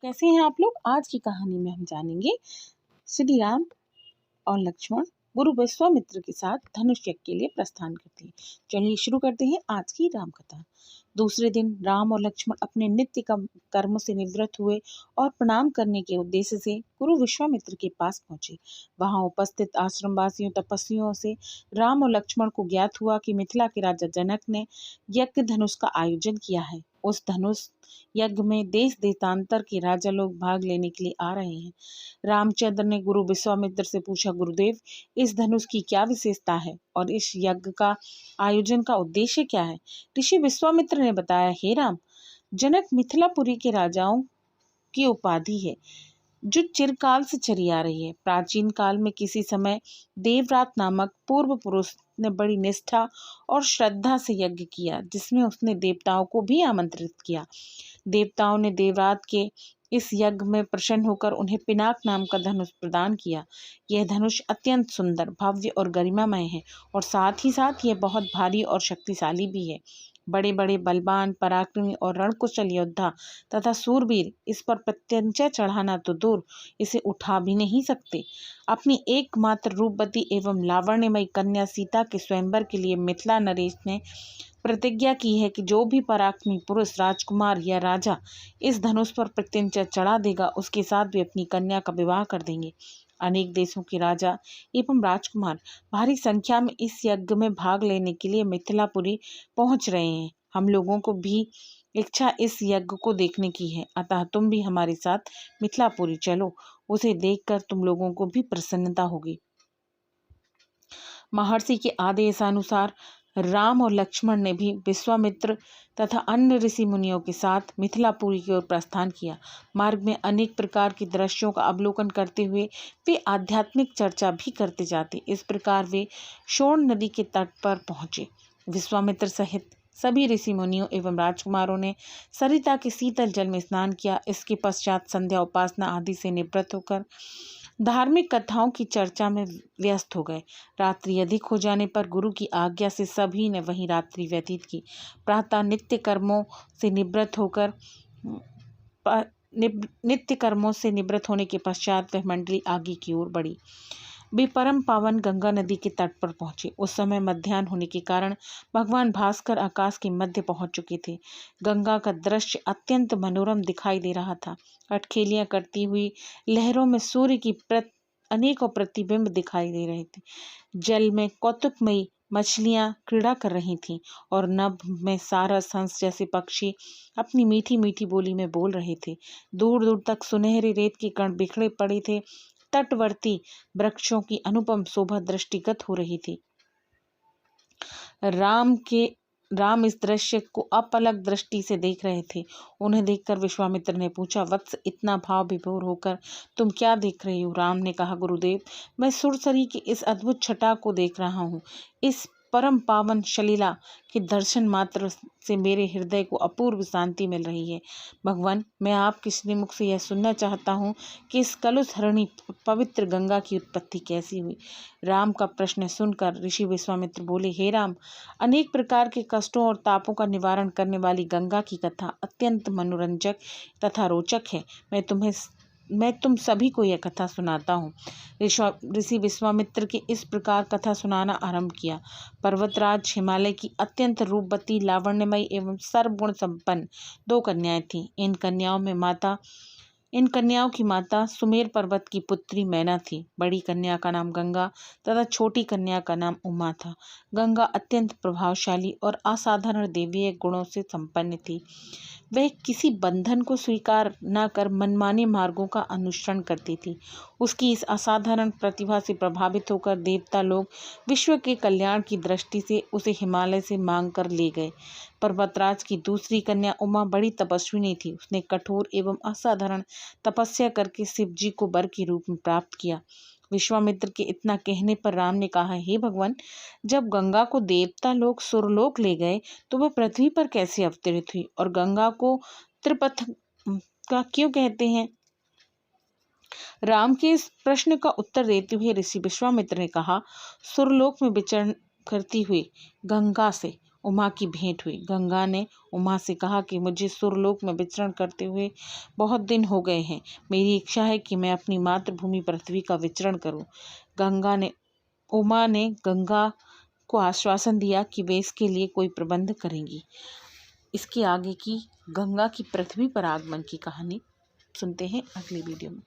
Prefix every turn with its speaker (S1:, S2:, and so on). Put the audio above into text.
S1: कैसे हैं आप लोग? आज की कहानी में हम जानेंगे श्री राम और लक्ष्मण गुरु विश्वामित्र के साथ धनुष यज्ञ के लिए प्रस्थान करते हैं। चलिए शुरू करते हैं आज की राम कथा। दूसरे दिन राम और लक्ष्मण अपने नित्य कर्म से निवृत्त हुए और प्रणाम करने के उद्देश्य से गुरु विश्वामित्र के पास पहुंचे। वहां उपस्थित आश्रमवासियों तपस्वियों से राम और लक्ष्मण को ज्ञात हुआ कि मिथिला के राजा जनक ने यज्ञ धनुष का आयोजन किया है। उस धनुष यज्ञ में देश देशांतर के राजा लोग भाग लेने के लिए आ रहे हैं। रामचंद्र ने गुरु विश्वामित्र से पूछा, गुरुदेव, इस धनुष की क्या विशेषता है और इस यज्ञ का आयोजन का उद्देश्य क्या है? ऋषि विश्वामित्र ने बताया, हे राम, जनक मिथिलापुरी के राजाओं की उपाधि है जो चिरकाल से चली आ रही है। प्राचीन काल में किसी समय देवरात नामक पूर्व पुरुष ने बड़ी निष्ठा और श्रद्धा से यज्ञ किया, जिसमें उसने देवताओं को भी आमंत्रित किया। देवताओं ने देवरात के इस यज्ञ में प्रसन्न होकर उन्हें पिनाक नाम का धनुष प्रदान किया। यह धनुष अत्यंत सुंदर, भव्य और गरिमामय है और साथ ही साथ यह बहुत भारी और शक्तिशाली भी है। बड़े बड़े बलवान, पराक्रमी और रणकुशल योद्धा तथा सूरवीर इस पर प्रत्यंचा चढ़ाना तो दूर, इसे उठा भी नहीं सकते। अपनी एकमात्र रूपवती एवं लावण्यमयी कन्या सीता के स्वयंवर के लिए मिथिला नरेश ने प्रतिज्ञा की है कि जो भी पराक्रमी पुरुष, राजकुमार या राजा इस धनुष पर प्रत्यंचा चढ़ा देगा, उसके साथ भी अपनी कन्या का विवाह कर देंगे। अनेक देशों के राजा एवं राजकुमार भारी संख्या में इस यज्ञ में भाग लेने के लिए मिथिलापुरी पहुंच रहे हैं। हम लोगों को भी इच्छा इस यज्ञ को देखने की है, अतः तुम भी हमारे साथ मिथिलापुरी चलो। उसे देखकर तुम लोगों को भी प्रसन्नता होगी। महर्षि के आदेशानुसार राम और लक्ष्मण ने भी विश्वामित्र तथा अन्य ऋषि मुनियों के साथ मिथिलापुरी की ओर प्रस्थान किया। मार्ग में अनेक प्रकार के दृश्यों का अवलोकन करते हुए वे आध्यात्मिक चर्चा भी करते जाते। इस प्रकार वे शोण नदी के तट पर पहुंचे। विश्वामित्र सहित सभी ऋषि मुनियों एवं राजकुमारों ने सरिता के शीतल जल में स्नान किया। इसके पश्चात संध्या उपासना आदि से निवृत्त होकर धार्मिक कथाओं की चर्चा में व्यस्त हो गए। रात्रि अधिक हो जाने पर गुरु की आज्ञा से सभी ने वहीं रात्रि व्यतीत की। प्रातः नित्य कर्मों से निवृत्त होने के पश्चात वह मंडली आगे की ओर बढ़ी। वे परम पावन गंगा नदी के तट पर पहुंचे। उस समय मध्याह्न होने के कारण भगवान भास्कर आकाश के मध्य पहुंच चुके थे। गंगा का दृश्य अत्यंत मनोरम दिखाई दे रहा था। अटखेलियां करती हुई लहरों में सूर्य की अनेकों प्रतिबिंब दिखाई दे रहे थे। जल में कौतुकमयी मछलियां क्रीड़ा कर रही थीं और नभ में सारस, हंस जैसे पक्षी अपनी मीठी मीठी बोली में बोल रहे थे। दूर दूर तक सुनहरे रेत के कण बिखरे पड़े थे। तटवर्ती वृक्षों की अनुपम शोभा दृष्टिगत हो रही थी। राम इस दृश्य को अपलक दृष्टि से देख रहे थे। उन्हें देखकर विश्वामित्र ने पूछा, वत्स, इतना भाव विभोर होकर तुम क्या देख रहे हो? राम ने कहा, गुरुदेव, मैं सुरसरी की इस अद्भुत छटा को देख रहा हूँ। इस परम पावन शलीला के दर्शन मात्र से मेरे हृदय को अपूर्व शांति मिल रही है। भगवान, मैं आपके श्रीमुख से यह सुनना चाहता हूँ कि इस कलुष हरणी पवित्र गंगा की उत्पत्ति कैसी हुई? राम का प्रश्न सुनकर ऋषि विश्वामित्र बोले, हे राम, अनेक प्रकार के कष्टों और तापों का निवारण करने वाली गंगा की कथा अत्यंत मनोरंजक तथा रोचक है। मैं तुम सभी को यह कथा सुनाता हूँ। ऋषि विश्वामित्र के इस प्रकार कथा सुनाना आरंभ किया। पर्वतराज हिमालय की अत्यंत रूपवती, लावण्यमयी एवं सर्वगुण संपन्न 2 कन्याएं थीं। इन कन्याओं की माता सुमेर पर्वत की पुत्री मैना थी। बड़ी कन्या का नाम गंगा तथा छोटी कन्या का नाम उमा था। गंगा अत्यंत प्रभावशाली और असाधारण दैवीय गुणों से संपन्न थी। वह किसी बंधन को स्वीकार न कर मनमाने मार्गों का अनुसरण करती थी। उसकी इस असाधारण प्रतिभा से प्रभावित होकर देवता लोग विश्व के कल्याण की दृष्टि से उसे हिमालय से मांग कर ले गए। पर्वतराज की दूसरी कन्या उमा बड़ी तपस्विनी थी। उसने कठोर एवं असाधारण तपस्या करके शिव जी को वर के रूप में प्राप्त किया। विश्वामित्र के इतना कहने पर राम ने कहा, हे भगवान, जब गंगा को देवता लोग सुरलोक ले गए तो वह पृथ्वी पर कैसे अवतरित हुई और गंगा को त्रिपथ का क्यों कहते हैं? राम के इस प्रश्न का उत्तर देते हुए ऋषि विश्वामित्र ने कहा, सुरलोक में विचरण करती हुई गंगा से उमा की भेंट हुई। गंगा ने उमा से कहा कि मुझे सुरलोक में विचरण करते हुए बहुत दिन हो गए हैं। मेरी इच्छा है कि मैं अपनी मातृभूमि पृथ्वी का विचरण करूं। उमा ने गंगा को आश्वासन दिया कि वे इसके लिए कोई प्रबंध करेंगी। इसके आगे की गंगा की पृथ्वी पर आगमन की कहानी सुनते हैं अगली वीडियो में।